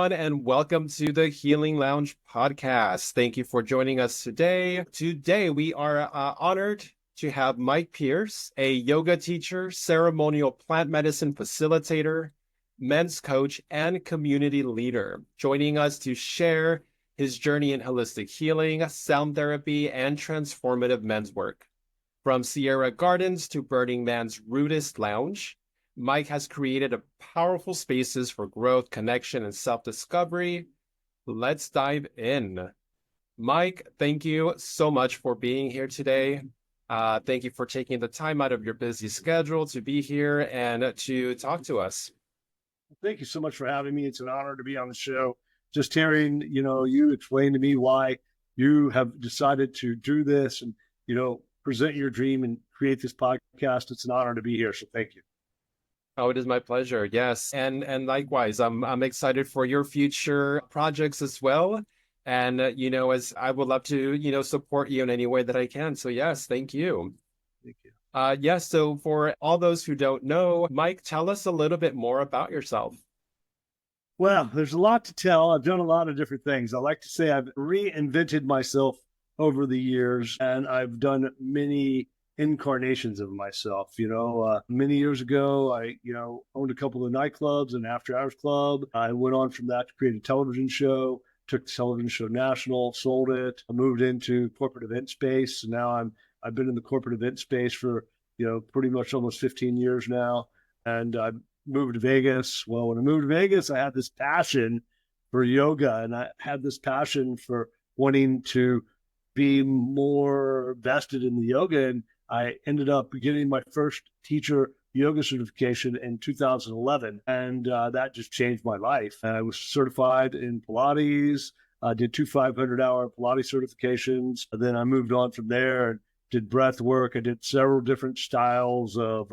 everyone, and welcome to the Healing Lounge podcast. Thank you for joining us today. Today, we are honored to have Mike Pierce, a yoga teacher, ceremonial plant medicine facilitator, men's coach, and community leader, joining us to share his journey in holistic healing, sound therapy, and transformative men's work. From Sierra Gardens to Burning Man's Rootist Lounge, Mike has created a powerful spaces for growth, connection, and self-discovery. Let's dive in. Mike, thank you so much for being here today. Thank you for taking the time out of your busy schedule to be here and to talk to us. Thank you so much for having me. It's an honor to be on the show. Just hearing, you explain to me why you have decided to do this and, present your dream and create this podcast. It's an honor to be here. So thank you. Oh, it is my pleasure. Yes. And likewise, I'm excited for your future projects as well. And as I would love to, support you in any way that I can. So yes, thank you. Thank you. Yes, so for all those who don't know, Mike, tell us a little bit more about yourself. Well, there's a lot to tell. I've done a lot of different things. I like to say I've reinvented myself over the years, and I've done many incarnations of myself. Many years ago, I, owned a couple of nightclubs and after hours club. I went on from that to create a television show, took the television show national, sold it. I moved into corporate event space. And now I've been in the corporate event space for, pretty much almost 15 years now. And I moved to Vegas. Well, when I moved to Vegas, I had this passion for yoga, and I had this passion for wanting to be more vested in the yoga. And I ended up getting my first teacher yoga certification in 2011, and that just changed my life. I was certified in Pilates. I did 2 500-hour Pilates certifications. And then I moved on from there and did breath work. I did several different styles of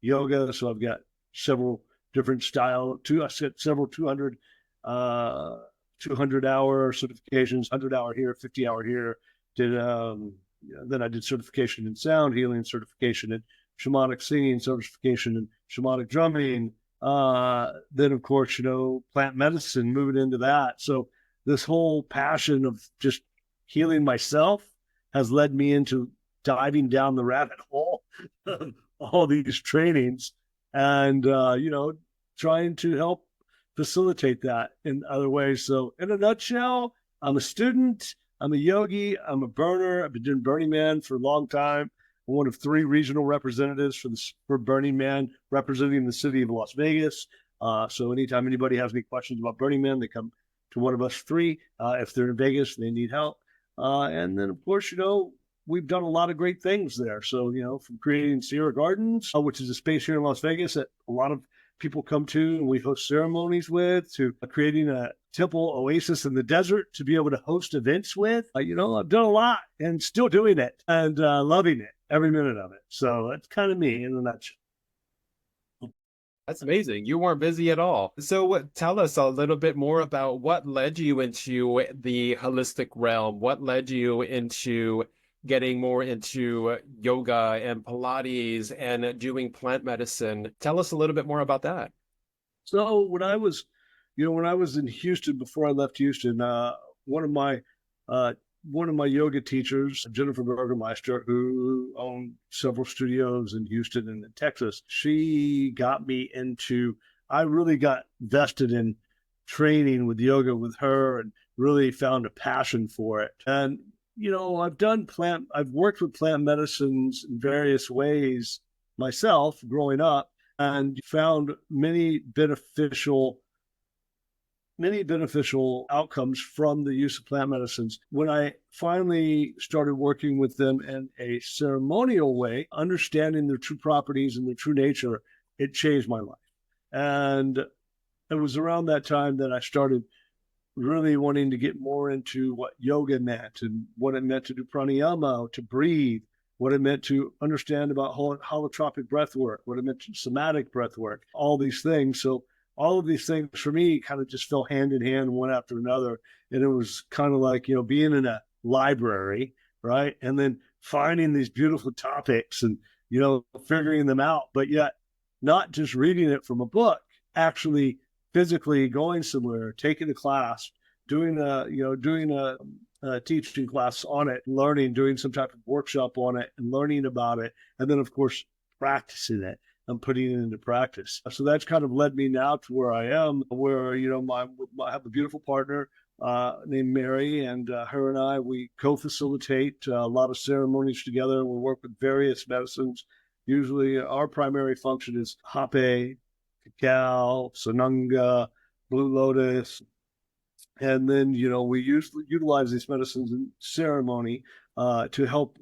yoga. So I've got several different styles. I got several 200-hour certifications, 100-hour here, 50-hour here. Then I did certification in sound healing, certification in shamanic singing, certification in shamanic drumming. Then, of course, plant medicine, moving into that. So this whole passion of just healing myself has led me into diving down the rabbit hole of all these trainings and, trying to help facilitate that in other ways. So in a nutshell, I'm a student. I'm a yogi. I'm a burner. I've been doing Burning Man for a long time. I'm one of 3 regional representatives for Burning Man, representing the city of Las Vegas. So anytime anybody has any questions about Burning Man, they come to one of us 3. If they're in Vegas, they need help. And then, of course, we've done a lot of great things there. So, from creating Sierra Gardens, which is a space here in Las Vegas that a lot of people come to and we host ceremonies with, to creating a temple oasis in the desert to be able to host events with. I've done a lot and still doing it and loving it, every minute of it. So that's kind of me in a nutshell. That's amazing. You weren't busy at all. So tell us a little bit more about what led you into the holistic realm. What led you into getting more into yoga and Pilates and doing plant medicine. Tell us a little bit more about that. So when I was in Houston, before I left Houston, one of my yoga teachers, Jennifer Burgermeister, who owned several studios in Houston and in Texas, she got me into, I really got vested in training with yoga with her and really found a passion for it. And I've worked with plant medicines in various ways myself growing up and found many beneficial outcomes from the use of plant medicines. When I finally started working with them in a ceremonial way, understanding their true properties and their true nature, it changed my life. And it was around that time that I started really wanting to get more into what yoga meant and what it meant to do pranayama, to breathe, what it meant to understand about holotropic breath work, what it meant to somatic breath work, all these things. So all of these things for me kind of just fell hand in hand, one after another. And it was kind of like, being in a library, right? And then finding these beautiful topics and, figuring them out, but yet not just reading it from a book, actually physically going somewhere, taking a class, doing a teaching class on it, learning, doing some type of workshop on it and learning about it. And then of course, practicing it and putting it into practice. So that's kind of led me now to where I am, where, I have a beautiful partner named Mary, and her and I, we co-facilitate a lot of ceremonies together. We work with various medicines. Usually our primary function is Hape, Cacao, Sananga, Blue Lotus. And then, we usually utilize these medicines in ceremony to help,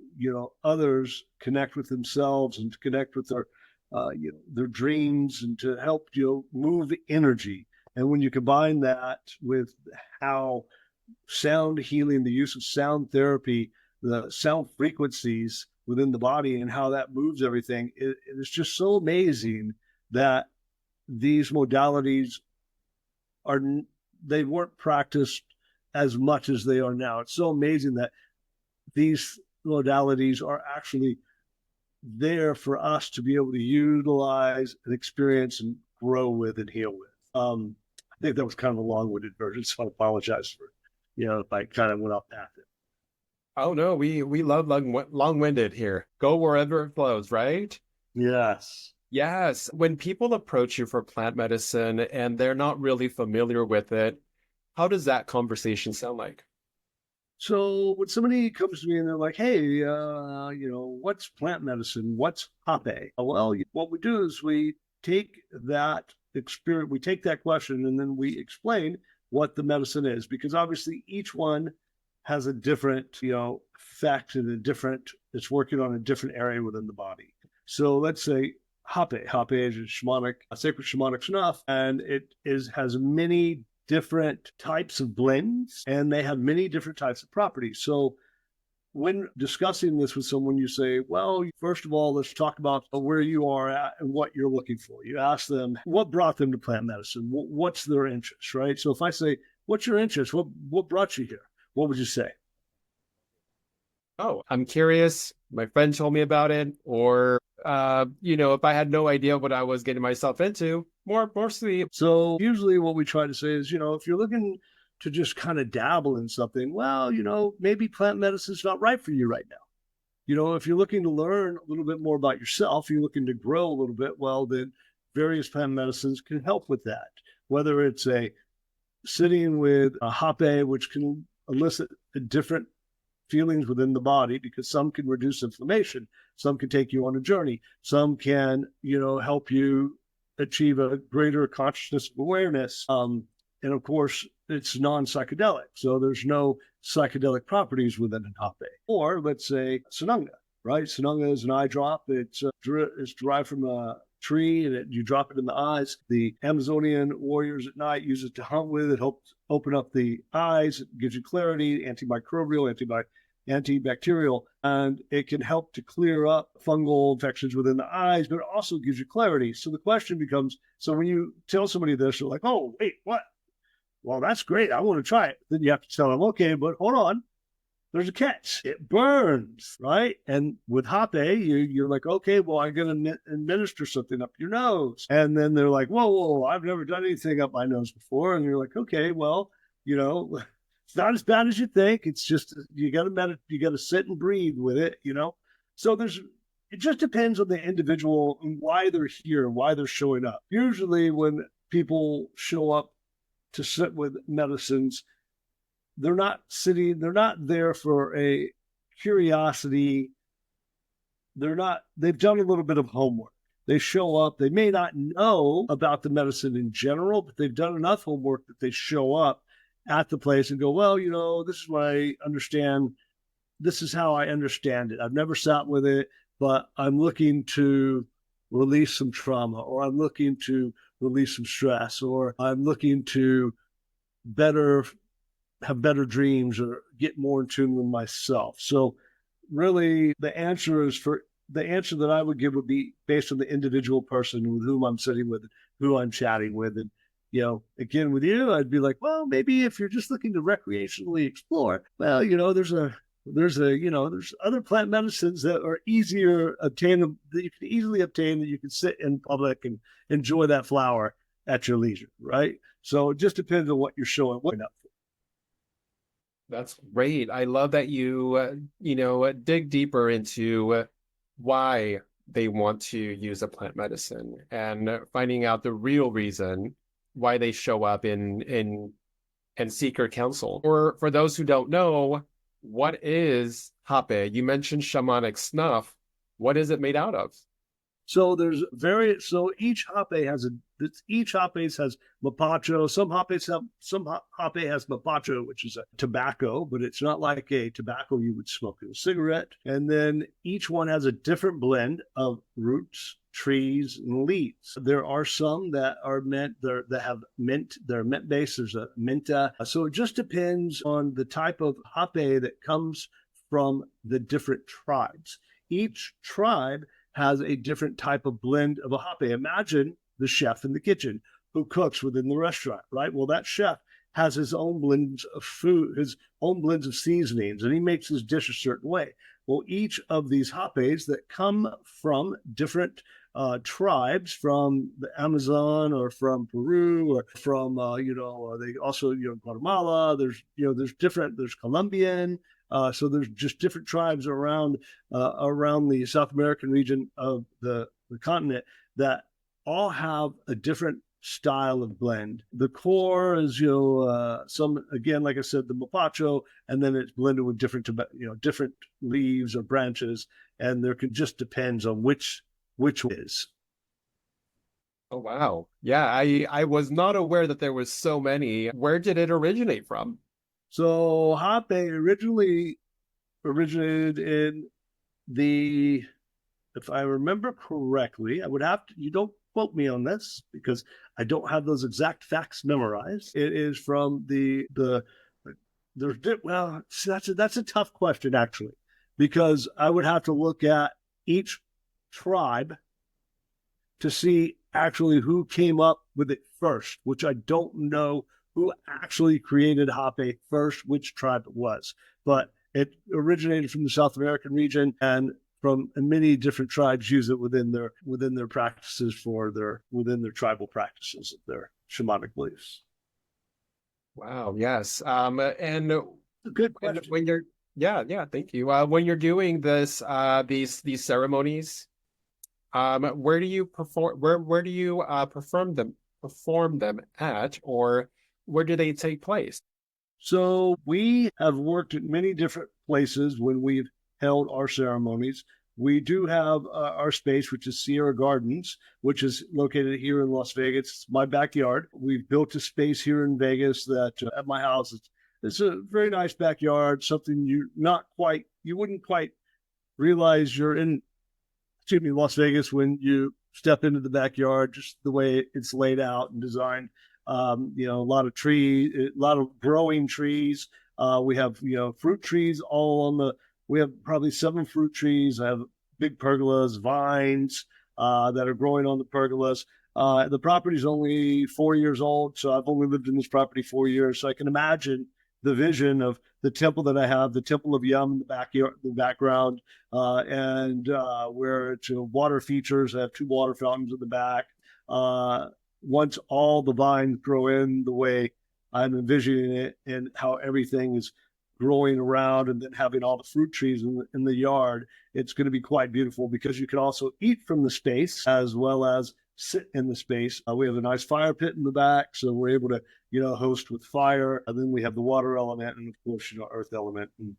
others connect with themselves and to connect with their dreams and to help, move energy. And when you combine that with how sound healing, the use of sound therapy, the sound frequencies within the body and how that moves everything, it is just so amazing that these modalities they weren't practiced as much as they are now. It's so amazing that these modalities are actually there for us to be able to utilize and experience and grow with and heal with. I think that was kind of a long-winded version, so I apologize for, if I kind of went off path. Oh no, we love long-winded here. Go wherever it flows, right? Yes. Yes. When people approach you for plant medicine and they're not really familiar with it, how does that conversation sound like? So when somebody comes to me and they're like, "Hey, what's plant medicine? What's Hape?" Well, what we do is we take that experience, we take that question, and then we explain what the medicine is, because obviously each one has a different, effect and it's working on a different area within the body. So let's say Hape. Hape is a sacred shamanic snuff, and has many different types of blends, and they have many different types of properties. So when discussing this with someone, you say, well, first of all, let's talk about where you are at and what you're looking for. You ask them what brought them to plant medicine, what's their interest, right? So if I say, what's your interest? What brought you here? What would you say? Oh, I'm curious. My friend told me about it, or if I had no idea what I was getting myself into, mostly. So usually what we try to say is, if you're looking to just kind of dabble in something, well, maybe plant medicine's not right for you right now. If you're looking to learn a little bit more about yourself, you're looking to grow a little bit, well, then various plant medicines can help with that. Whether it's sitting with a Hape, which can elicit different feelings within the body, because some can reduce inflammation, some can take you on a journey, some can, help you achieve a greater consciousness of awareness. And of course, it's non-psychedelic, so there's no psychedelic properties within an Hape. Or let's say Sananga, right? Sananga is an eye drop. It's derived from a tree, and you drop it in the eyes. The Amazonian warriors at night use it to hunt with. It helps open up the eyes. It gives you clarity, antimicrobial, antibacterial, and it can help to clear up fungal infections within the eyes, but it also gives you clarity. So the question becomes, so when you tell somebody this, they're like, oh, wait, what? Well, that's great. I want to try it. Then you have to tell them, okay, but hold on. There's a catch. It burns, right? And with Hape, you're like, okay, well, I'm going to administer something up your nose. And then they're like, whoa, I've never done anything up my nose before. And you're like, okay, well, it's not as bad as you think. It's just, you got to sit and breathe with it, So it just depends on the individual and why they're here and why they're showing up. Usually when people show up to sit with medicines, they're not there for a curiosity. They've done a little bit of homework. They show up, they may not know about the medicine in general, but they've done enough homework that they show up at the place and go, well, this is what I understand. This is how I understand it. I've never sat with it, but I'm looking to release some trauma, or I'm looking to release some stress, or I'm looking to have better dreams or get more in tune with myself. So really the answer that I would give would be based on the individual person with whom I'm sitting with, who I'm chatting with. And, again, with you, I'd be like, well, maybe if you're just looking to recreationally explore, well, there's other plant medicines that are easier obtainable, that you can easily obtain, that you can sit in public and enjoy that flower. at your leisure, right? So it just depends on what you're showing up for. That's great. I love that you dig deeper into why they want to use a plant medicine and finding out the real reason why they show up in and seek your counsel. Or for those who don't know, what is Hape? You mentioned shamanic snuff. What is it made out of? So each Hape has mapacho. Some Hape has mapacho, which is a tobacco, but it's not like a tobacco you would smoke in a cigarette. And then each one has a different blend of roots, trees, and leaves. There are some that are that have mint. They're mint based. There's a menta. So it just depends on the type of Hape that comes from the different tribes. Each tribe has a different type of blend of a Hape. Imagine the chef in the kitchen who cooks within the restaurant, right? Well, that chef has his own blends of food, his own blends of seasonings, and he makes his dish a certain way. Well, each of these Hapes that come from different tribes, from the Amazon or from Peru or from they also Guatemala. There's Colombian. So there's just different tribes around the South American region of the continent that all have a different style of blend. The core is some, again, like I said, the mapacho, and then it's blended with different leaves or branches, and just depends on which is. Oh wow. Yeah, I was not aware that there was so many. Where did it originate from? So Hape originally originated in if I remember correctly, I would have to, you don't quote me on this because I don't have those exact facts memorized. It is from well, that's a tough question actually, because I would have to look at each tribe to see actually who came up with it first, which I don't know who actually created Hape first, which tribe it was. But it originated from the South American region, and many different tribes use it within their practices within their tribal practices of their shamanic beliefs. Wow, yes. And a good question. And when yeah, thank you. When you're doing these ceremonies, where do you perform them at, or where do they take place? So we have worked at many different places when we've held our ceremonies. We do have our space, which is Sierra Gardens, which is located here in Las Vegas. It's my backyard. We've built a space here in Vegas that at my house. It's a very nice backyard, something you wouldn't quite realize you're in, Las Vegas when you step into the backyard, just the way it's laid out and designed. A lot of trees, a lot of growing trees. We have, fruit trees we have probably 7 fruit trees. I have big pergolas, vines that are growing on the pergolas. The property is only 4 years old, so I've only lived in this property 4 years. So I can imagine the vision of the temple that I have, the Temple of Yum in the background, and where it's water features. I have 2 water fountains in the back. Once all the vines grow in the way I'm envisioning it, and how everything is growing around, and then having all the fruit trees in the yard, it's going to be quite beautiful, because you can also eat from the space as well as sit in the space. We have a nice fire pit in the back, so we're able to host with fire, and then we have the water element, and of course earth element, and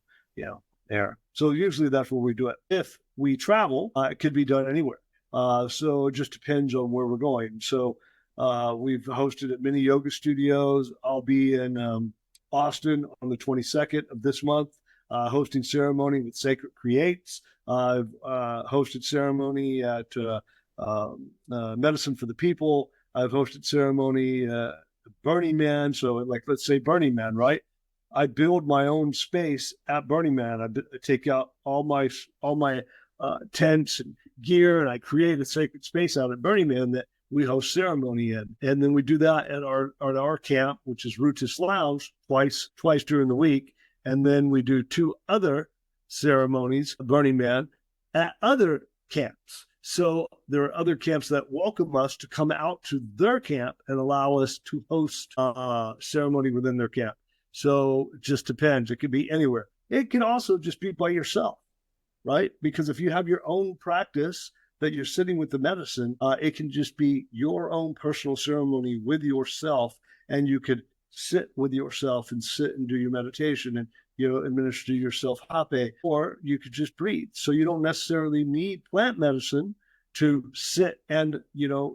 air. So usually that's where we do it. If we travel, it could be done anywhere. So it just depends on where we're going. So we've hosted at many yoga studios. I'll be in Austin on the 22nd of this month, hosting ceremony with Sacred Creates. I've hosted ceremony at Medicine for the People. I've hosted ceremony Burning Man. So let's say Burning Man, right? I build my own space at Burning Man. I take out all my tents and gear, and I create a sacred space out at Burning Man that we host ceremony in. And then we do that at our camp, which is Rootist Lounge, twice during the week. And then we do 2 other ceremonies, Burning Man, at other camps. So there are other camps that welcome us to come out to their camp and allow us to host ceremony within their camp. So it just depends. It could be anywhere. It can also just be by yourself, right? Because if you have your own practice that you're sitting with the medicine, it can just be your own personal ceremony with yourself, and you could sit with yourself and sit and do your meditation and administer yourself Hape, or you could just breathe. So you don't necessarily need plant medicine to sit and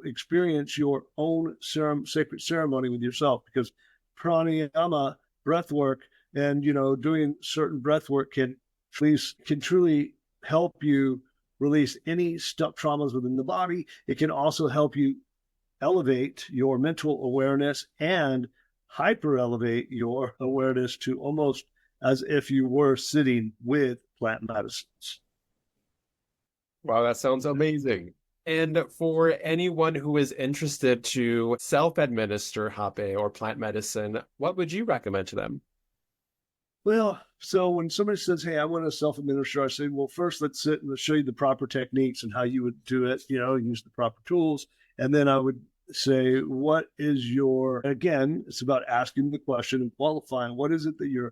experience your own sacred ceremony with yourself, because pranayama, breath work, and doing certain breath work can truly help you release any stuck traumas within the body. It can also help you elevate your mental awareness and hyper elevate your awareness to almost as if you were sitting with plant medicines. Wow, that sounds amazing. And for anyone who is interested to self-administer Hape or plant medicine, what would you recommend to them? Well, so when somebody says, hey, I want to self-administer, I say, well, first let's sit and let's show you the proper techniques and how you would do it, use the proper tools. And then I would say, what is again, it's about asking the question and qualifying, what is it that you're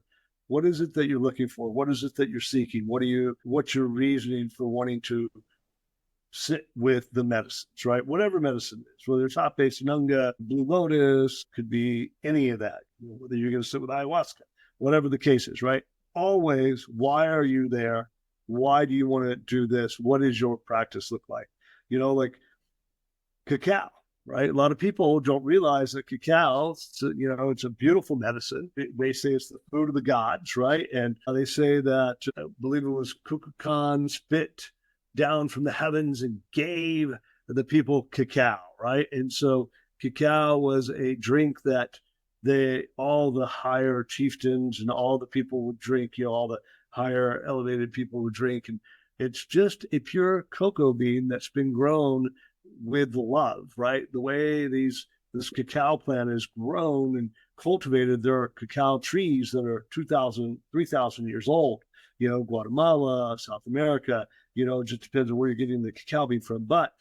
looking for? What is it that you're seeking? What's your reasoning for wanting to sit with the medicines, right? Whatever medicine is, whether it's Hape, Sanunga, Blue Lotus, could be any of that, whether you're going to sit with ayahuasca, whatever the case is, right? Always, why are you there? Why do you want to do this? What does your practice look like? Like cacao, right? A lot of people don't realize that cacao, it's a beautiful medicine. They say it's the food of the gods, right? And they say that, I believe it was Kukulkan spit down from the heavens and gave the people cacao, right? And so cacao was a drink that all the higher chieftains and all the people would drink, all the higher elevated people would drink. And it's just a pure cocoa bean that's been grown with love, right? The way this cacao plant is grown and cultivated, there are cacao trees that are 2,000, 3,000 years old, Guatemala, South America, it just depends on where you're getting the cacao bean from. But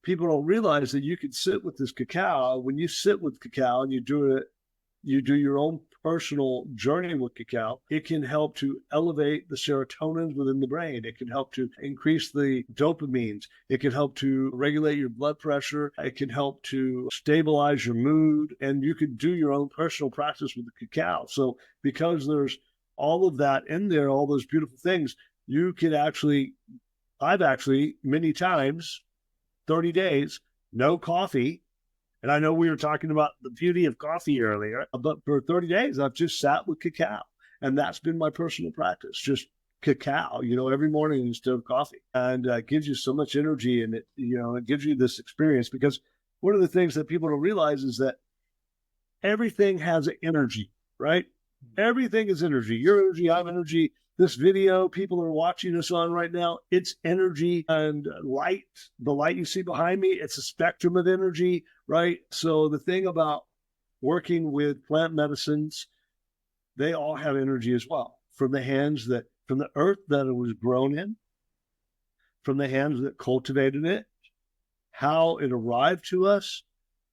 people don't realize that you can sit with this cacao. When you sit with cacao and you do your own personal journey with cacao, it can help to elevate the serotonins within the brain. It can help to increase the dopamines. It can help to regulate your blood pressure. It can help to stabilize your mood. And you can do your own personal practice with the cacao. So because there's all of that in there, all those beautiful things, you can I've actually many times, 30 days, no coffee. And I know we were talking about the beauty of coffee earlier, but for 30 days, I've just sat with cacao. And that's been my personal practice, just cacao, every morning instead of coffee. And it gives you so much energy, and it gives you this experience, because one of the things that people don't realize is that everything has energy, right? Everything is energy. Your energy, I'm energy. This video people are watching us on right now, it's energy and light. The light you see behind me, it's a spectrum of energy, right? So the thing about working with plant medicines, they all have energy as well. From the earth that it was grown in, from the hands that cultivated it, how it arrived to us,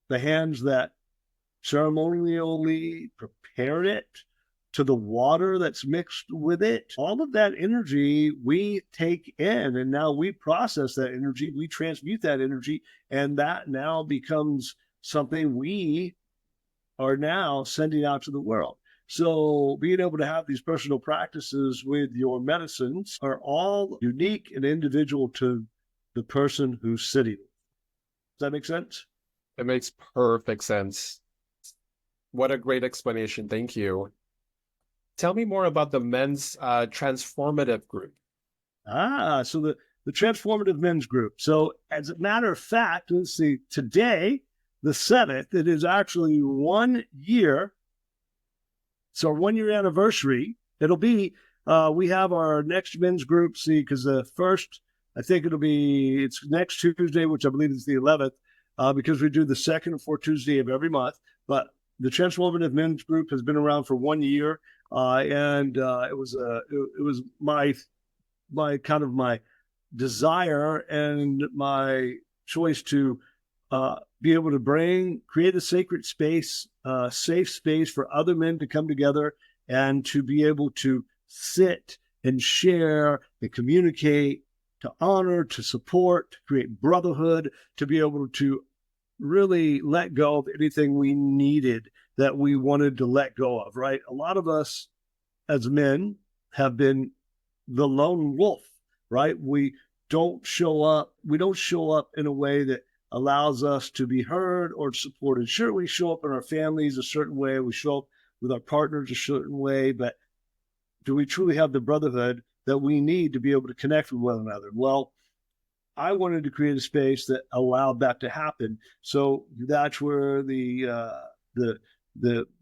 the hands that ceremonially prepared it, to the water that's mixed with it. All of that energy we take in, and now we process that energy, we transmute that energy, and that now becomes something we are now sending out to the world. So being able to have these personal practices with your medicines are all unique and individual to the person who's sitting. Does that make sense? It makes perfect sense. What a great explanation. Thank you. Tell me more about the men's transformative group. So the transformative men's group. So as a matter of fact, let's see, today, the 7th, it is actually 1 year. So 1 year anniversary. It'll be, we have our next men's group, because the first, I think it's next Tuesday, which I believe is the 11th, because we do the second and fourth Tuesday of every month. But the transformative men's group has been around for 1 year. And it was my desire and my choice to be able to create a sacred space, safe space for other men to come together and to be able to sit and share and communicate, to honor, to support, to create brotherhood, to be able to really let go of anything we needed that we wanted to let go of, right? A lot of us as men have been the lone wolf, right? We don't show up. We don't show up in a way that allows us to be heard or supported. Sure, we show up in our families a certain way. We show up with our partners a certain way, but do we truly have the brotherhood that we need to be able to connect with one another? Well, I wanted to create a space that allowed that to happen. So that's where the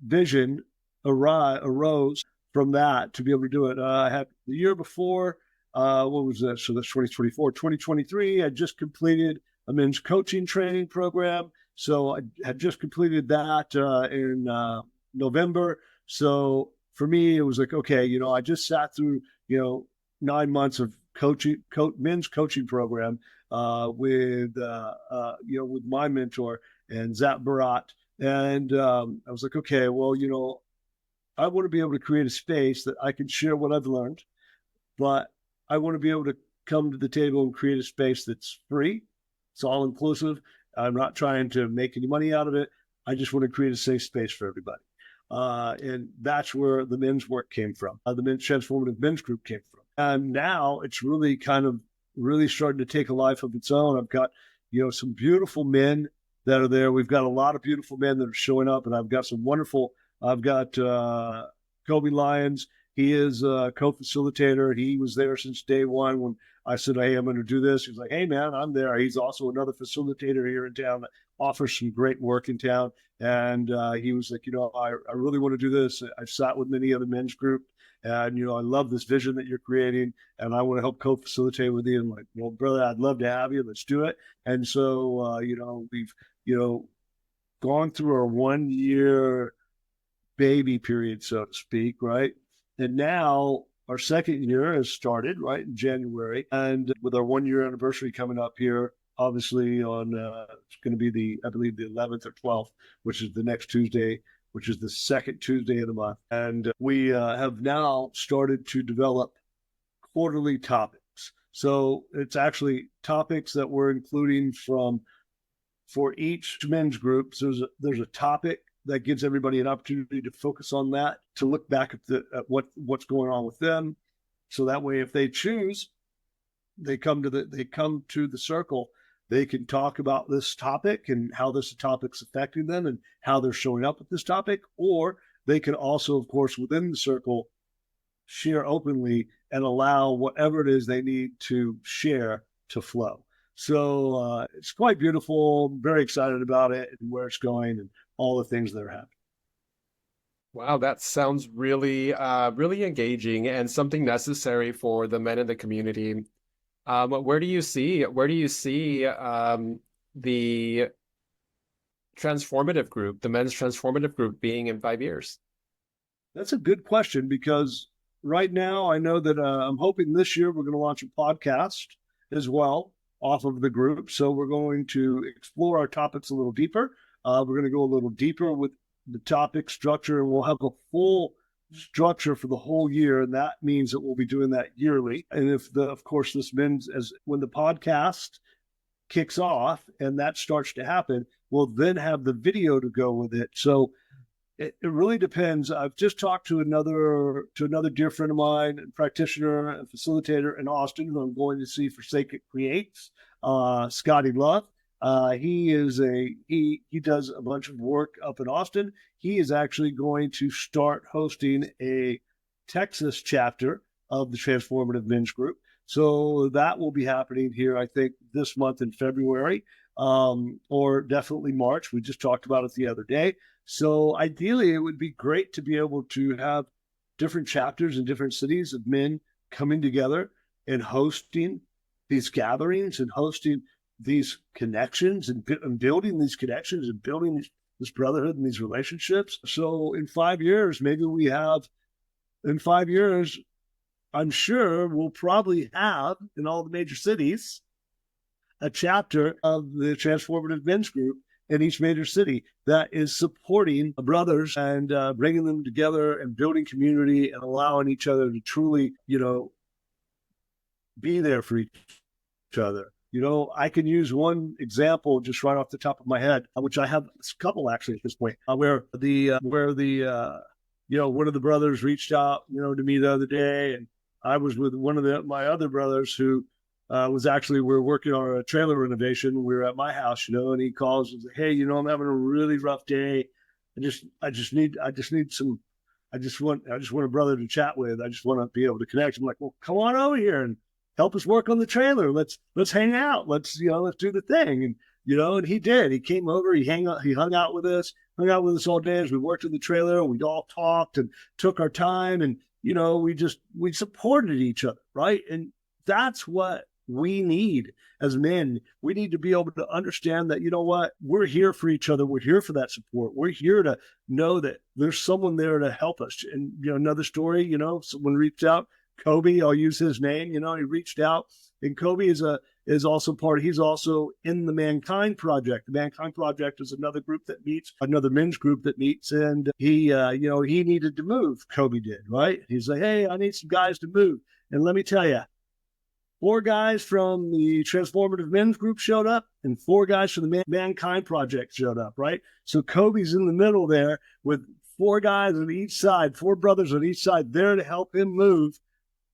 vision arose from that to be able to do it. I had the year before, what was that? So that's 2024, 2023. I just completed a men's coaching training program. So I had just completed that in November. So for me, it was like, okay, I just sat through, 9 months of men's coaching program with my mentor and Zach Barat. And I was like, okay, well, I want to be able to create a space that I can share what I've learned, but I want to be able to come to the table and create a space that's free. It's all inclusive. I'm not trying to make any money out of it. I just want to create a safe space for everybody. And that's where the men's work came from. The men's transformative men's group came from. And now it's really kind of really starting to take a life of its own. I've got, some beautiful men that are there. We've got a lot of beautiful men that are showing up, and I've got Kobe Lyons. He is a co-facilitator. He was there since day one when I said, hey, I'm going to do this. He's like, hey, man, I'm there. He's also another facilitator here in town that offers some great work in town. And he was like, I really want to do this. I've sat with many other men's group, and, I love this vision that you're creating, and I want to help co-facilitate with you. And I'm like, well, brother, I'd love to have you. Let's do it. And so, we've, gone through our 1 year baby period, so to speak, right? And now our second year has started, right, in January. And with our 1 year anniversary coming up here, obviously on, it's going to be I believe the 11th or 12th, which is the next Tuesday, which is the second Tuesday of the month. And we have now started to develop quarterly topics. So it's actually topics that we're including for each men's group. So there's a topic that gives everybody an opportunity to focus on that, to look back at what's going on with them. So that way, if they choose, they come to the circle, they can talk about this topic and how this topic's affecting them and how they're showing up with this topic. Or they can also, of course, within the circle, share openly and allow whatever it is they need to share to flow. So it's quite beautiful. I'm very excited about it and where it's going and all the things that are happening. Wow, that sounds really, really engaging and something necessary for the men in the community. Where do you see the transformative group, the men's transformative group, being in 5 years? That's a good question, because right now I know that I'm hoping this year we're going to launch a podcast as well off of the group. So we're going to explore our topics a little deeper. We're going to go a little deeper with the topic structure, and we'll have a full structure for the whole year. And that means that we'll be doing that yearly. And of course, this means when the podcast kicks off and that starts to happen, we'll then have the video to go with it. So it really depends. I've just talked to another dear friend of mine, a practitioner and facilitator in Austin, who I'm going to see for Sacred Creates, Scotty Love. He does a bunch of work up in Austin. He is actually going to start hosting a Texas chapter of the Transformative Men's Group. So that will be happening here, I think, this month in February, or definitely March. We just talked about it the other day. So ideally, it would be great to be able to have different chapters in different cities of men coming together and hosting these gatherings and hosting these connections and building these connections and building this brotherhood and these relationships. So in 5 years, maybe in 5 years, I'm sure we'll probably have in all the major cities a chapter of the Transformative Men's Group in each major city that is supporting brothers and bringing them together and building community and allowing each other to truly, be there for each other. I can use one example just right off the top of my head, which I have a couple actually at this point, where one of the brothers reached out, to me the other day, and I was with one of my other brothers who we're working on a trailer renovation. We were at my house, and he calls and says, "Hey, I'm having a really rough day. I just want a brother to chat with. I just want to be able to connect." I'm like, "Well, come on over here and help us work on the trailer. Let's hang out. Let's do the thing." And he did. He came over. He hung out with us all day as we worked in the trailer. We all talked and took our time, and we supported each other, right? And that's what we need as men. We need to be able to understand that, we're here for each other. We're here for that support. We're here to know that there's someone there to help us. And, another story, someone reached out, Kobe, I'll use his name, he reached out, and Kobe is also he's also in the Mankind Project. The Mankind Project is another men's group that meets, and he needed to move. Kobe did, right? He's like, "Hey, I need some guys to move." And let me tell you, 4 guys from the Transformative Men's Group showed up, and 4 guys from the Mankind Project showed up, right? So Kobe's in the middle there with 4 guys on each side, 4 brothers on each side there to help him move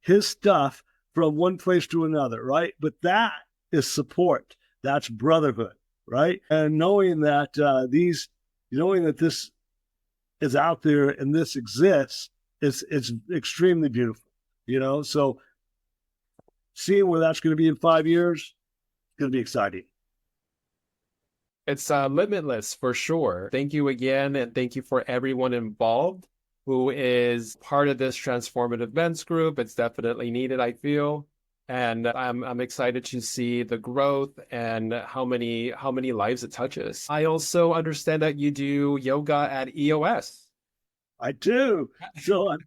his stuff from one place to another, right? But that is support. That's brotherhood, right? And knowing that this is out there and this exists, it's extremely beautiful, So seeing where that's going to be in 5 years, it's going to be exciting. It's limitless for sure. Thank you again, and thank you for everyone involved who is part of this Transformative Men's Group. It's definitely needed, I feel. And I'm excited to see the growth and how many lives it touches. I also understand that you do yoga at EOS. I do. So, I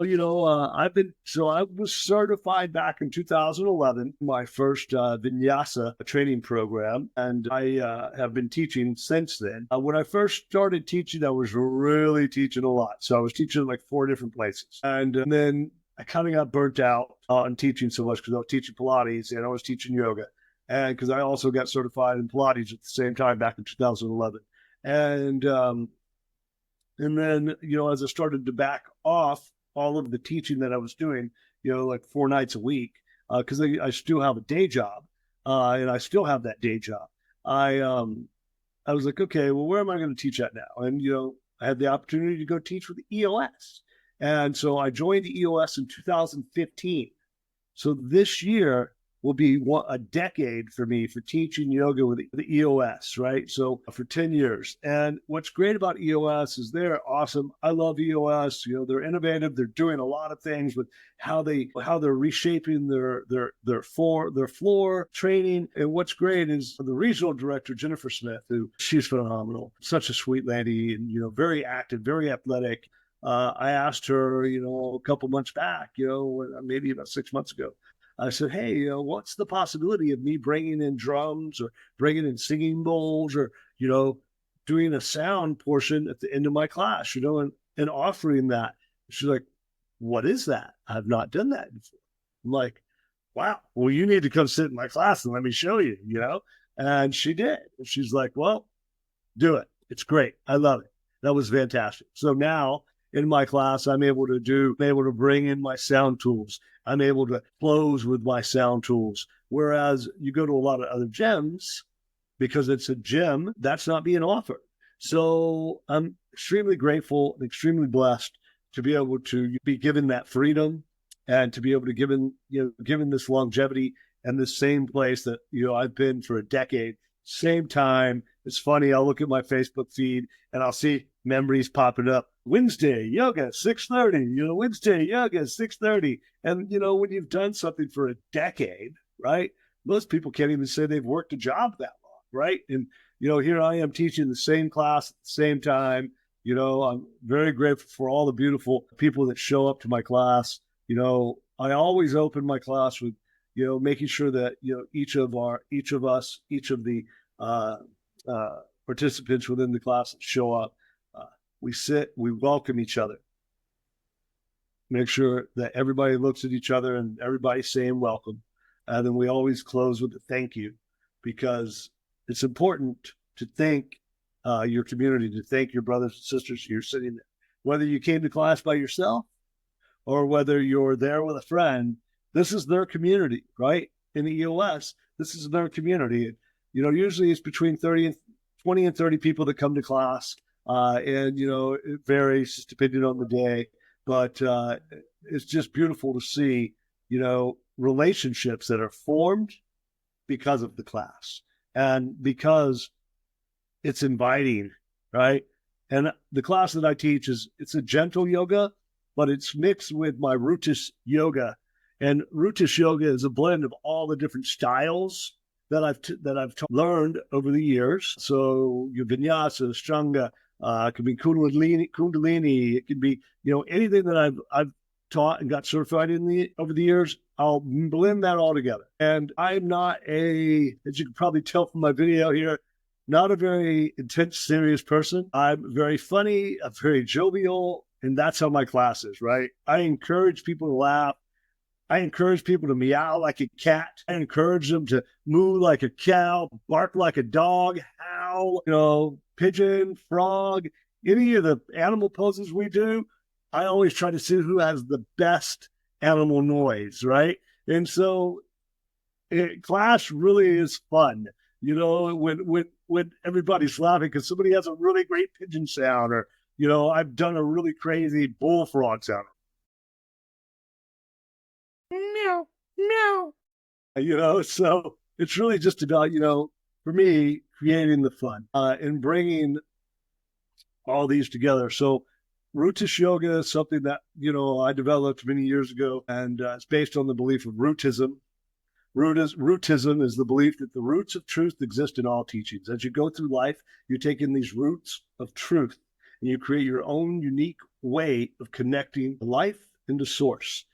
was certified back in 2011, my first vinyasa training program, and I have been teaching since then. When I first started teaching, I was really teaching a lot. So I was teaching like 4 different places. And then I kind of got burnt out on teaching so much because I was teaching Pilates and I was teaching yoga. And because I also got certified in Pilates at the same time back in 2011. And then, as I started to back off all of the teaching that I was doing, like 4 nights a week, because I still have a day job, and I still have that day job. I was like, okay, well, where am I going to teach at now? And, I had the opportunity to go teach with the EOS. And so I joined the EOS in 2015. So this year will be a decade for me for teaching yoga with the EOS, right? So for 10 years. And what's great about EOS is they're awesome. I love EOS. They're innovative. They're doing a lot of things with how they're reshaping their floor training. And what's great is the regional director, Jennifer Smith, she's phenomenal, such a sweet lady, and very active, very athletic. I asked her, a couple months back, maybe about 6 months ago, I said, "Hey, what's the possibility of me bringing in drums or bringing in singing bowls or, doing a sound portion at the end of my class, and offering that?" She's like, "What is that? I've not done that before." I'm like, "Wow, well, you need to come sit in my class and let me show you, And she did. She's like, "Well, do it. It's great. I love it." That was fantastic. So now in my class, I'm able to bring in my sound tools. I'm able to close with my sound tools. Whereas you go to a lot of other gyms, because it's a gym, that's not being offered. So I'm extremely grateful and extremely blessed to be able to be given that freedom and to be able to given this longevity and this same place that, I've been for a decade, same time. It's funny, I'll look at my Facebook feed and I'll see memories popping up. Wednesday yoga 6:30, Wednesday yoga 6:30. And when you've done something for a decade, right? Most people can't even say they've worked a job that long, right? And here I am teaching the same class at the same time. I'm very grateful for all the beautiful people that show up to my class. I always open my class with, making sure that, each of the uh, participants within the class that show up, we sit, we welcome each other, make sure that everybody looks at each other and everybody's saying welcome. And then we always close with a thank you, because it's important to thank your community, to thank your brothers and sisters you're sitting there. Whether you came to class by yourself or whether you're there with a friend, this is their community, right? In the EOS, this is their community. Usually it's between 20 and 30 people that come to class. And, it varies depending on the day. But it's just beautiful to see, relationships that are formed because of the class and because it's inviting, right? And the class that I teach it's a gentle yoga, but it's mixed with my Rootist yoga. And Rootist yoga is a blend of all the different styles that I've learned over the years. So your vinyasa, ashtanga, it could be kundalini. It could be, anything that I've taught and got certified over the years. I'll blend that all together. And I'm not as you can probably tell from my video here, not a very intense, serious person. I'm very funny. I'm very jovial. And that's how my class is, right? I encourage people to laugh. I encourage people to meow like a cat. I encourage them to moo like a cow, bark like a dog, howl, pigeon, frog, any of the animal poses we do. I always try to see who has the best animal noise, right? And so class really is fun, when everybody's laughing because somebody has a really great pigeon sound, or, I've done a really crazy bullfrog sound. Meow, meow. So it's really just about, for me, creating the fun and bringing all these together. So Rootist yoga is something that, I developed many years ago, and it's based on the belief of rootism. Rootism is the belief that the roots of truth exist in all teachings. As you go through life, you take in these roots of truth and you create your own unique way of connecting life into source.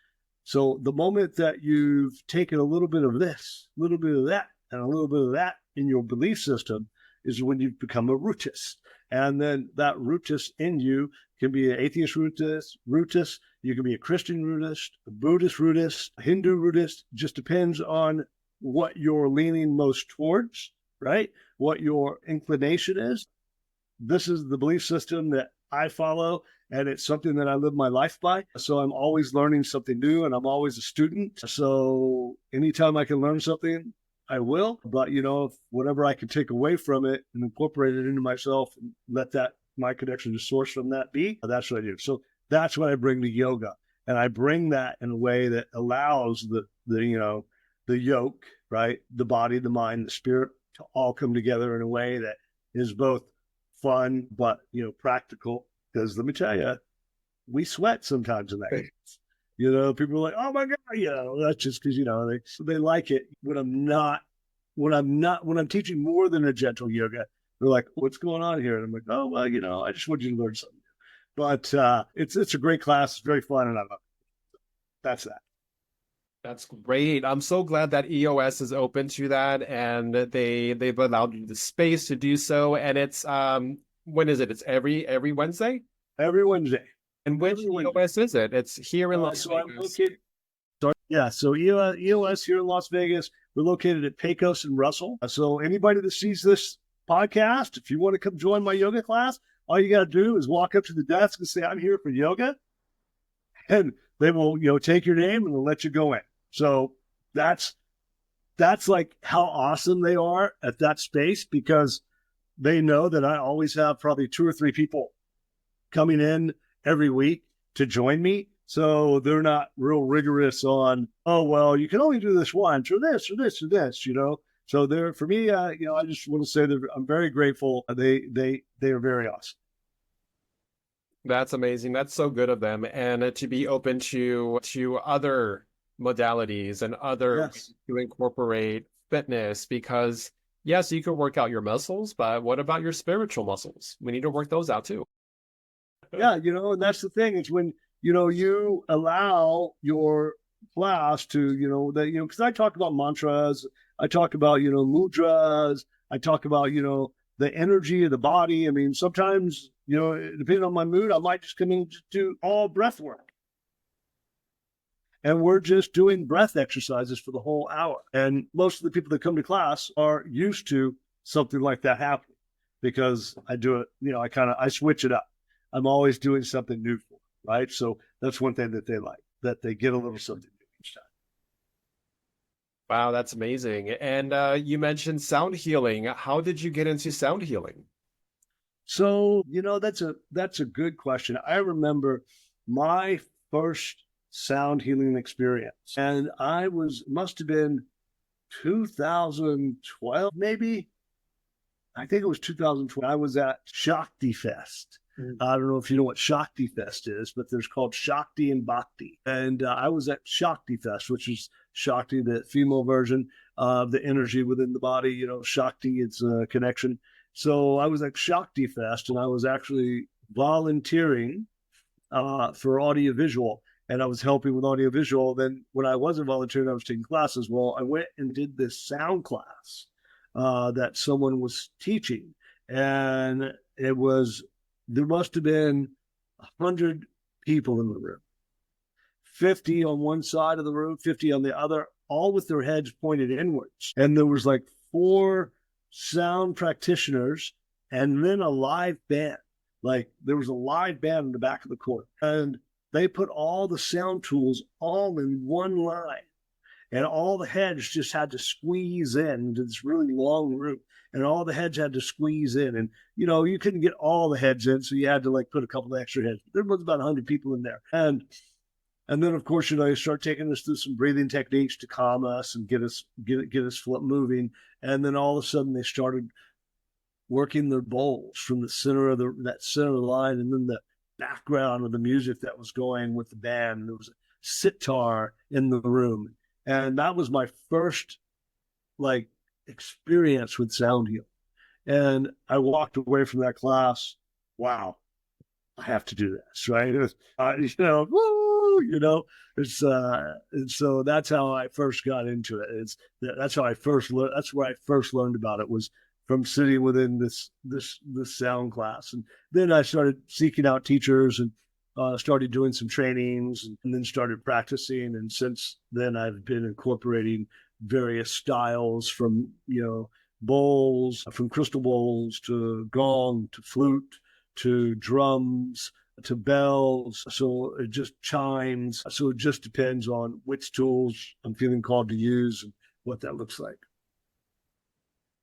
So the moment that you've taken a little bit of this, a little bit of that, and a little bit of that in your belief system is when you become a rootist. And then that rootist in you can be an atheist rootist, you can be a Christian rootist, a Buddhist rootist, a Hindu rootist. It just depends on what you're leaning most towards, right? What your inclination is. This is the belief system that I follow, and it's something that I live my life by. So I'm always learning something new, and I'm always a student. So anytime I can learn something, I will. But, whatever I can take away from it and incorporate it into myself and let my connection to source from that be, that's what I do. So that's what I bring to yoga. And I bring that in a way that allows the yoke, right? The body, the mind, the spirit to all come together in a way that is both fun, but, practical. Because let me tell you, we sweat sometimes in that case. People are like, oh my God, that's just because, they like it when I'm teaching more than a gentle yoga. They're like, what's going on here? And I'm like, oh, well, I just want you to learn something. But it's a great class. It's very fun. And I love it. That's that. That's great. I'm so glad that EOS is open to that, and they've allowed you the space to do so. And it's when is it? It's every Wednesday? Every Wednesday. And which EOS is it? It's here in Las Vegas. I'm located, so EOS here in Las Vegas. We're located at Pecos and Russell. So anybody that sees this podcast, if you want to come join my yoga class, all you got to do is walk up to the desk and say, I'm here for yoga. And they will, take your name and they'll let you go in. So that's like how awesome they are at that space, because they know that I always have probably 2 or 3 people coming in every week to join me. So they're not real rigorous on, oh, well, you can only do this once or this or this or this, So they're, for me, I just want to say that I'm very grateful. They are very awesome. That's amazing. That's so good of them. And to be open to other modalities and other ways to incorporate fitness, because yes, you can work out your muscles, but what about your spiritual muscles? We need to work those out too. Yeah, and that's the thing. It's when, you allow your class to, because I talk about mantras, I talk about, mudras, I talk about, the energy of the body. I mean, sometimes, depending on my mood, I might just come in to do all breath work. And we're just doing breath exercises for the whole hour. And most of the people that come to class are used to something like that happening because I do it, I switch it up. I'm always doing something new for them, right? So that's one thing that they like, that they get a little something new each time. Wow, that's amazing. And you mentioned sound healing. How did you get into sound healing? So, that's a good question. I remember my first sound healing experience, and must have been 2012, maybe. I think it was 2012. I was at Shakti Fest. I don't know if you know what Shakti Fest is, but there's called Shakti and Bhakti. And I was at Shakti Fest, which is Shakti, the female version of the energy within the body. Shakti, it's a connection. So I was at Shakti Fest, and I was actually volunteering for audiovisual, and I was helping with audiovisual. Then when I wasn't volunteering, I was taking classes. Well, I went and did this sound class that someone was teaching, and there must have been 100 people in the room, 50 on one side of the room, 50 on the other, all with their heads pointed inwards. And there was like 4 sound practitioners and then a live band. Like there was a live band in the back of the court, and they put all the sound tools all in one line, and all the heads just had to squeeze in into this really long room, and all the heads had to squeeze in, and you couldn't get all the heads in, so you had to like put a couple of extra heads. There was about 100 people in there, and then of course they start taking us through some breathing techniques to calm us and get us moving, and then all of a sudden they started working their bowls from the center of that center of the line, and then the background of the music that was going with the band. There was a sitar in the room, and that was my first like experience with sound healing. And I walked away from that class. Wow, I have to do this, right? It was, woo, it's and so that's how I first got into it. That's how I first learned. That's where I first learned about it, was from sitting within this sound class. And then I started seeking out teachers and started doing some trainings, and then started practicing. And since then, I've been incorporating various styles from bowls, from crystal bowls to gong to flute to drums to bells. So it just chimes. So it just depends on which tools I'm feeling called to use and what that looks like.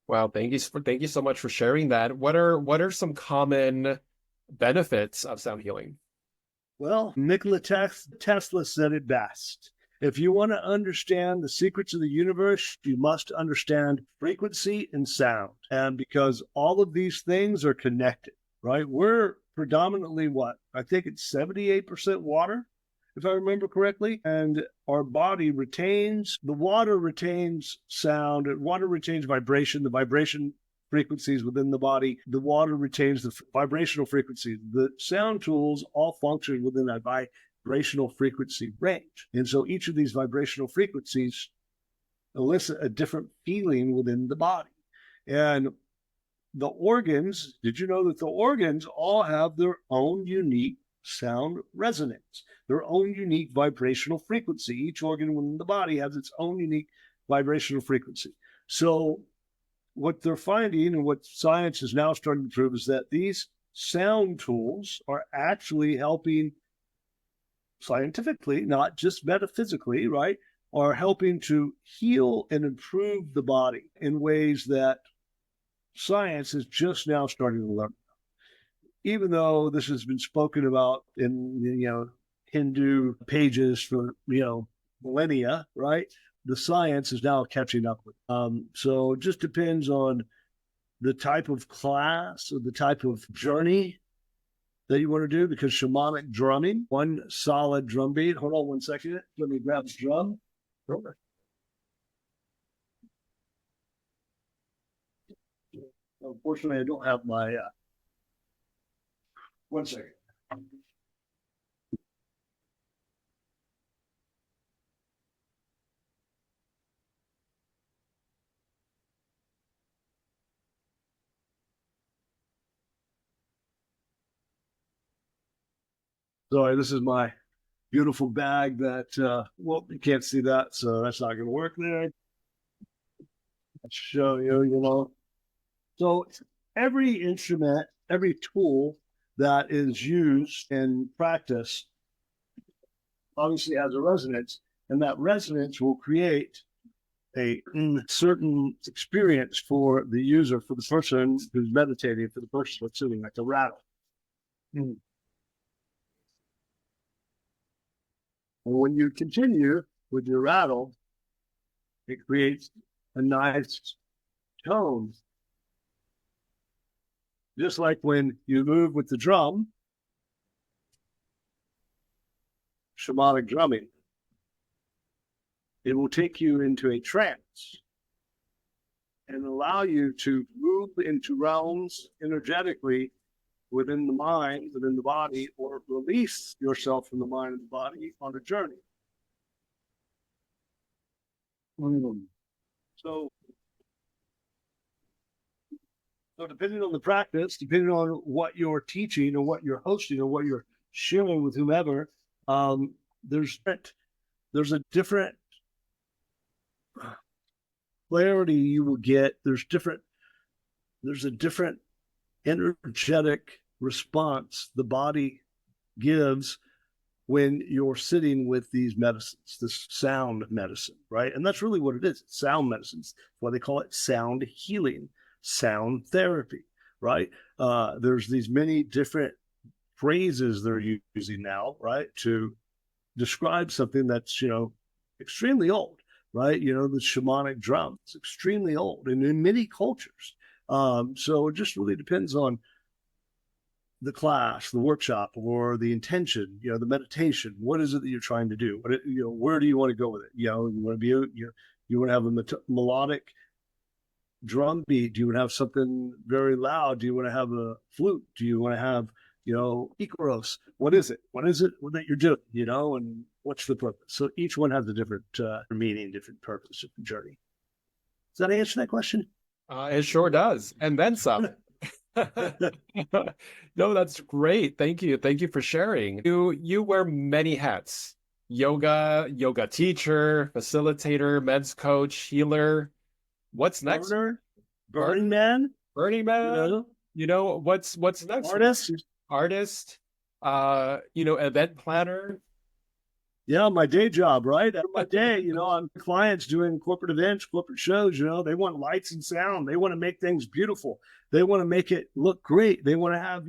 Wow, thank you so much for sharing that. What are some common benefits of sound healing? Well, Nikola Tesla said it best. If you want to understand the secrets of the universe, you must understand frequency and sound. And because all of these things are connected, right? We're predominantly what? I think it's 78% water, if I remember correctly. And our body the water retains sound, water retains vibration, the vibration frequencies within the body. The water retains the vibrational frequency. The sound tools all function within a vibrational frequency range. And so each of these vibrational frequencies elicit a different feeling within the body. And the organs, did you know that the organs all have their own unique sound resonance, their own unique vibrational frequency? Each organ within the body has its own unique vibrational frequency. So what they're finding, and what science is now starting to prove, is that these sound tools are actually helping scientifically, not just metaphysically, right, are helping to heal and improve the body in ways that science is just now starting to learn. Even though this has been spoken about in Hindu pages for millennia, right? The science is now catching up with. So it just depends on the type of class or the type of journey that you want to do, because shamanic drumming, one solid drum beat. Hold on one second. Let me grab this drum. Sure. Unfortunately, I don't have my. One second. Sorry, this is my beautiful bag that, well, you can't see that, so that's not going to work there. I'll show you. So every instrument, every tool that is used in practice obviously has a resonance, and that resonance will create a certain experience for the user, for the person who's meditating, for the person who's sitting, like a rattle. And when you continue with your rattle, it creates a nice tone. Just like when you move with the drum, shamanic drumming, it will take you into a trance and allow you to move into realms energetically within the mind, within the body, or release yourself from the mind and the body on a journey. So depending on the practice, depending on what you're teaching or what you're hosting or what you're sharing with whomever, there's a different clarity you will get. There's a different energetic response the body gives when you're sitting with these medicines, this sound medicine, right? And that's really what it is. It's sound medicines. That's why they call it sound healing, sound therapy, right? There's these many different phrases they're using now, right, to describe something that's, extremely old, right? The shamanic drum, it's extremely old and in many cultures. So it just really depends on the class, the workshop, or the intention, the meditation. What is it that you're trying to do? Where do you want to go with it? You want to be, you want to have a melodic drum beat? Do you want to have something very loud? Do you want to have a flute? Do you want to have, Icaros? What is it? What is it that you're doing? And what's the purpose? So each one has a different meaning, different purpose, different journey. Does that answer that question? It sure does. And then some. No, that's great. Thank you. Thank you for sharing. You wear many hats. Yoga teacher, facilitator, men's coach, healer. What's next? Burning Man. Burning Man. What's next? Artist. Event planner. Yeah, my day job, right? After my day, I'm clients doing corporate events, corporate shows, they want lights and sound. They want to make things beautiful. They want to make it look great. They want to have,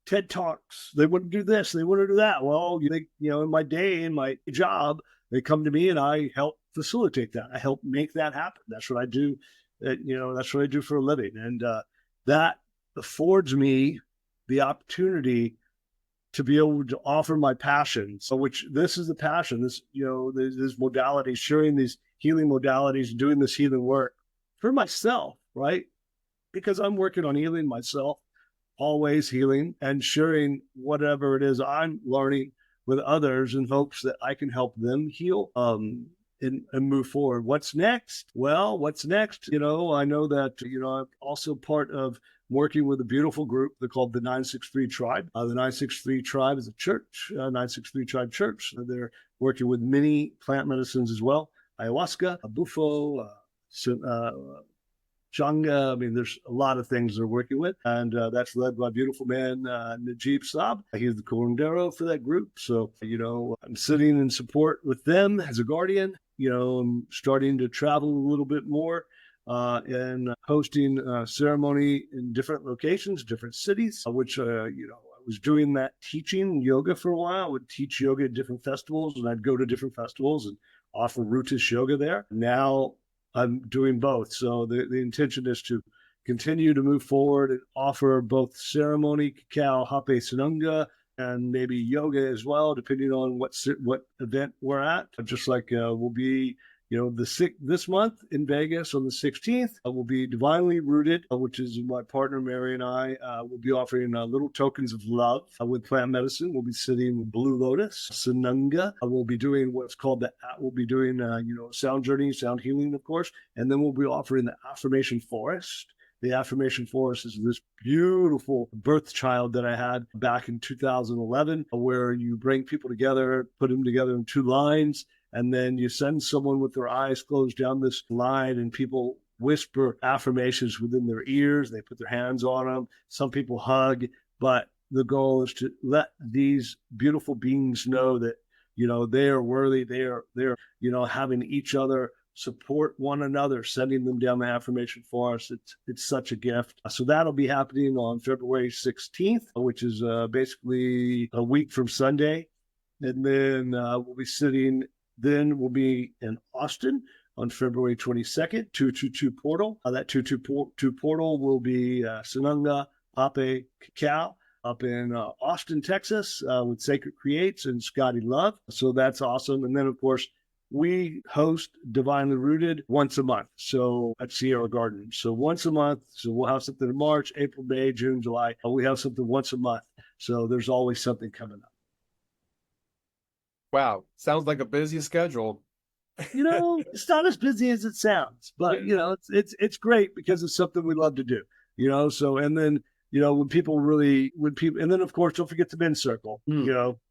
TED Talks. They want to do this. They want to do that. Well, in my day, in my job, they come to me and I help facilitate that. I help make that happen. That's what I do. That's what I do for a living. And that affords me the opportunity to be able to offer my passion. So which this is the passion, this modalities, sharing these healing modalities, doing this healing work for myself, right? Because I'm working on healing myself, always healing and sharing whatever it is I'm learning with others and hopes that I can help them heal and move forward. What's next? Well, what's next? I know that, I'm also part of working with a beautiful group. They're called the 963 Tribe. The 963 Tribe is a church, 963 Tribe Church. They're working with many plant medicines as well. Ayahuasca, bufo, Changa. I mean, there's a lot of things they're working with. And that's led by beautiful man, Najib Saab. He's the curandero for that group. So, I'm sitting in support with them as a guardian. I'm starting to travel a little bit more and hosting ceremony in different locations, different cities, which, I was doing that teaching yoga for a while. I would teach yoga at different festivals, and I'd go to different festivals and offer Rootist yoga there. Now I'm doing both. So the intention is to continue to move forward and offer both ceremony, cacao, Hape, Sanunga, and maybe yoga as well, depending on what event we're at. Just like we'll be, this month in Vegas on the 16th, we'll be Divinely Rooted, which is my partner Mary and I will be offering little tokens of love with plant medicine. We'll be sitting with Blue Lotus, Sanunga. We'll be doing what's called sound journey, sound healing, of course, and then we'll be offering the affirmation forest. The affirmation forest is this beautiful birth child that I had back in 2011, where you bring people together, put them together in two lines, and then you send someone with their eyes closed down this line, and people whisper affirmations within their ears. They put their hands on them. Some people hug, but the goal is to let these beautiful beings know that, they are worthy. They're, having each other support one another, sending them down the affirmation forest. It's such a gift. So that'll be happening on February 16th, which is basically a week from Sunday. And then we'll be in Austin on February 22nd, 222 portal. That 222 portal will be Sanunga, Hape, Cacao up in Austin, Texas, with Sacred Creates and Scotty Love. So that's awesome. And then, of course, we host Divinely Rooted once a month. So at Sierra Garden. So once a month. So we'll have something in March, April, May, June, July. We have something once a month. So there's always something coming up. Wow, sounds like a busy schedule. It's not as busy as it sounds, but it's great because it's something we love to do. So and then and then of course don't forget the men's circle.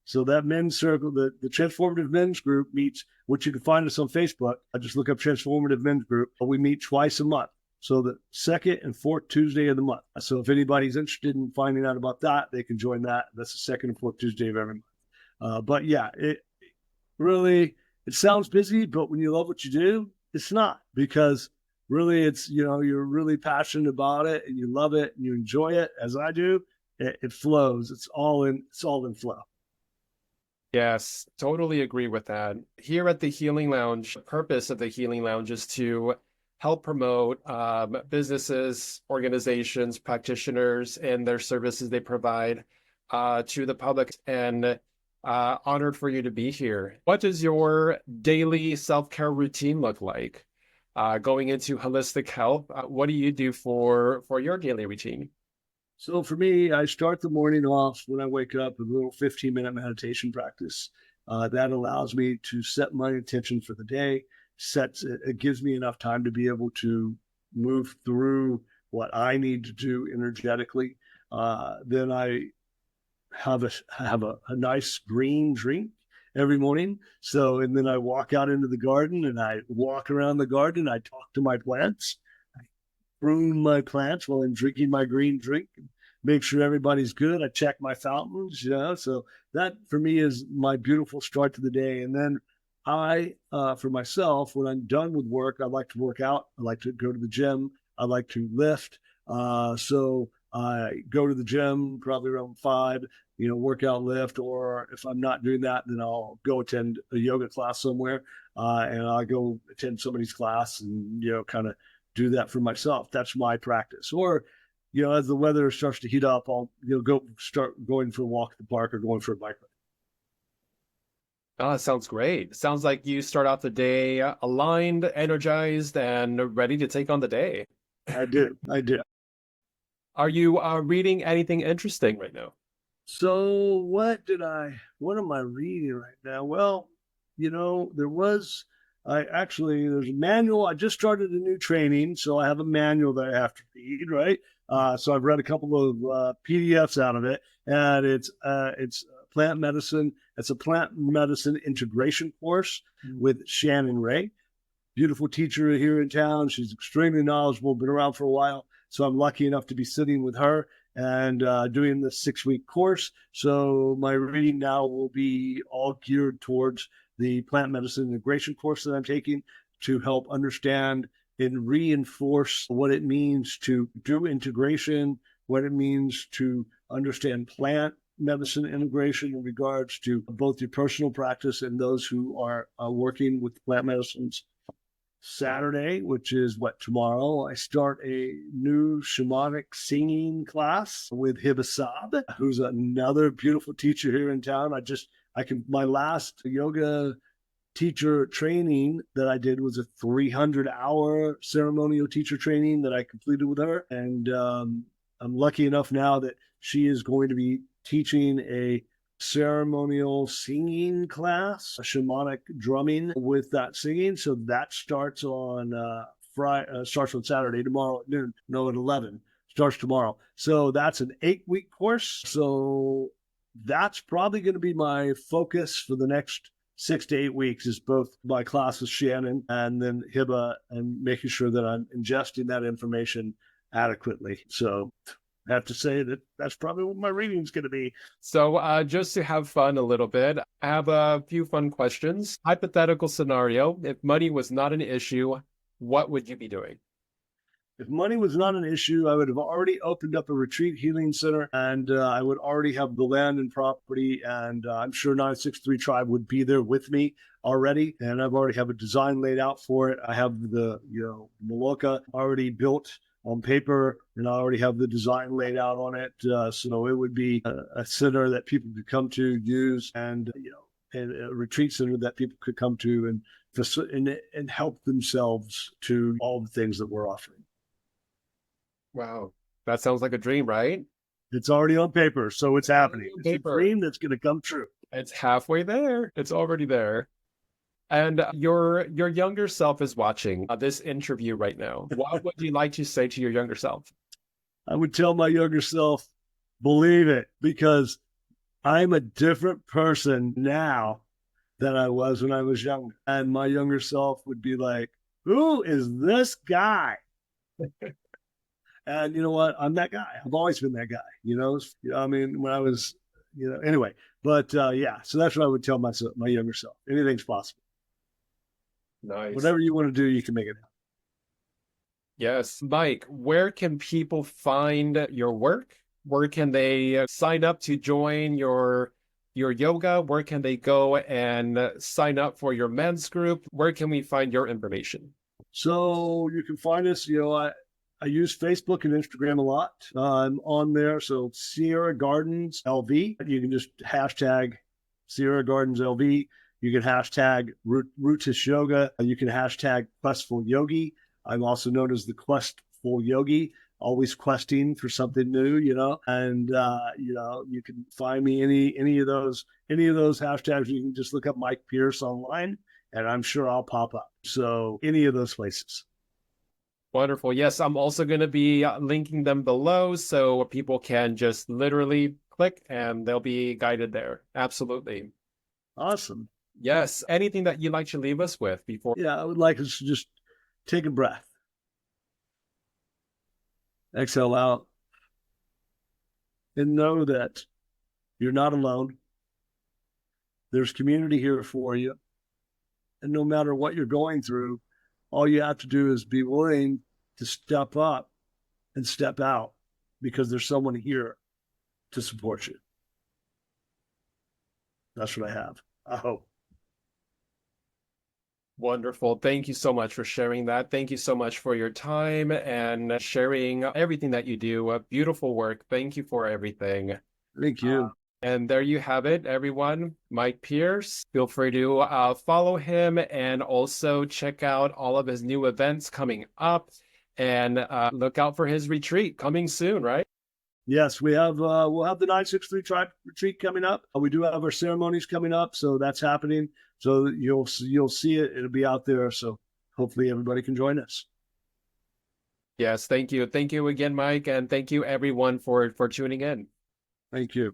So that men's circle, the Transformative Men's Group meets, which you can find us on Facebook. I just look up Transformative Men's Group. We meet twice a month. So the second and fourth Tuesday of the month. So if anybody's interested in finding out about that, they can join that. That's the second and fourth Tuesday of every month. But yeah, it sounds busy, but when you love what you do, it's not, because really it's, you're really passionate about it and you love it and you enjoy it as I do. It flows. It's all in flow. Yes, totally agree with that. Here at the Healing Lounge, the purpose of the Healing Lounge is to help promote businesses, organizations, practitioners, and their services they provide to the public. And honored for you to be here. What does your daily self-care routine look like? Going into holistic health, what do you do for your daily routine? So for me, I start the morning off when I wake up with a little 15-minute meditation practice. That allows me to set my intention for the day. It gives me enough time to be able to move through what I need to do energetically. Then I have a nice green drink every morning. So, and then I walk out into the garden and I walk around the garden. I talk to my plants. I prune my plants while I'm drinking my green drink. Make sure everybody's good. I check my fountains, So that for me is my beautiful start to the day. And then for myself, when I'm done with work, I like to work out. I like to go to the gym. I like to lift. So I go to the gym probably around 5, work out, lift, or if I'm not doing that, then I'll go attend a yoga class somewhere, and I'll go attend somebody's class and, kind of do that for myself. That's my practice. Or, as the weather starts to heat up, I'll, start going for a walk at the park or going for a bike ride. Oh, that sounds great. Sounds like you start out the day aligned, energized, and ready to take on the day. I do. Are you reading anything interesting right now? So what am I reading right now? Well, there's a manual. I just started a new training, so I have a manual that I have to read, right? So I've read a couple of PDFs out of it, and it's plant medicine. It's a plant medicine integration course with Shannon Ray, beautiful teacher here in town. She's extremely knowledgeable, been around for a while. So I'm lucky enough to be sitting with her and doing this 6-week course. So my reading now will be all geared towards the plant medicine integration course that I'm taking to help understand and reinforce what it means to do integration, what it means to understand plant medicine integration in regards to both your personal practice and those who are working with plant medicines. Saturday, which is tomorrow, I start a new shamanic singing class with Hibasab, who's another beautiful teacher here in town. My last yoga teacher training that I did was a 300-hour ceremonial teacher training that I completed with her. And I'm lucky enough now that she is going to be teaching a ceremonial singing class, a shamanic drumming with that singing. So that starts on Friday, starts on Saturday, tomorrow at noon, no, at 11, starts tomorrow. So that's an 8-week course. So that's probably going to be my focus for the next 6 to 8 weeks, is both my class with Shannon and then Hiba, and making sure that I'm ingesting that information adequately. So I have to say that that's probably what my reading is going to be. So, just to have fun a little bit, I have a few fun questions. Hypothetical scenario: if money was not an issue, what would you be doing? If money was not an issue, I would have already opened up a retreat healing center, and I would already have the land and property. And I'm sure 963 Tribe would be there with me already. And I've already have a design laid out for it. I have the, Maloka already built on paper, and I already have the design laid out on it. So it would be a center that people could come to, use, and, and a retreat center that people could come to and help themselves to all the things that we're offering. Wow, that sounds like a dream, right? It's already on paper, so it's happening. It's a dream that's going to come true. It's halfway there. It's already there. And your younger self is watching this interview right now. What would you like to say to your younger self? I would tell my younger self, believe it, because I'm a different person now than I was when I was younger. And my younger self would be like, who is this guy? And you know what? I'm that guy. I've always been that guy, I mean, when I was, anyway, but yeah, so that's what I would tell myself, my younger self. Anything's possible. Nice. Whatever you want to do, you can make it happen. Yes. Mike, where can people find your work? Where can they sign up to join your yoga? Where can they go and sign up for your men's group? Where can we find your information? So you can find us, I use Facebook and Instagram a lot. I'm on there. So Sierra Gardens LV. You can just hashtag Sierra Gardens LV. You can hashtag Rootist Yoga. You can hashtag Questful Yogi. I'm also known as the Questful Yogi, always questing for something new, and, you can find me any of those hashtags. You can just look up Mike Pierce online, and I'm sure I'll pop up. So any of those places. Wonderful. Yes, I'm also going to be linking them below so people can just literally click and they'll be guided there. Absolutely. Awesome. Yes. Anything that you'd like to leave us with before? Yeah, I would like us to just take a breath. Exhale out. And know that you're not alone. There's community here for you. And no matter what you're going through, all you have to do is be willing to step up and step out, because there's someone here to support you. That's what I have. I hope. Wonderful. Thank you so much for sharing that. Thank you so much for your time and sharing everything that you do. Beautiful work. Thank you for everything. Thank you. And there you have it, everyone. Mike Pierce. Feel free to follow him and also check out all of his new events coming up, and look out for his retreat coming soon, right? Yes, we'll have the 963 Tribe retreat coming up. We do have our ceremonies coming up, so that's happening. So you'll see it. It'll be out there. So hopefully everybody can join us. Yes, thank you. Thank you again, Mike, and thank you everyone for tuning in. Thank you.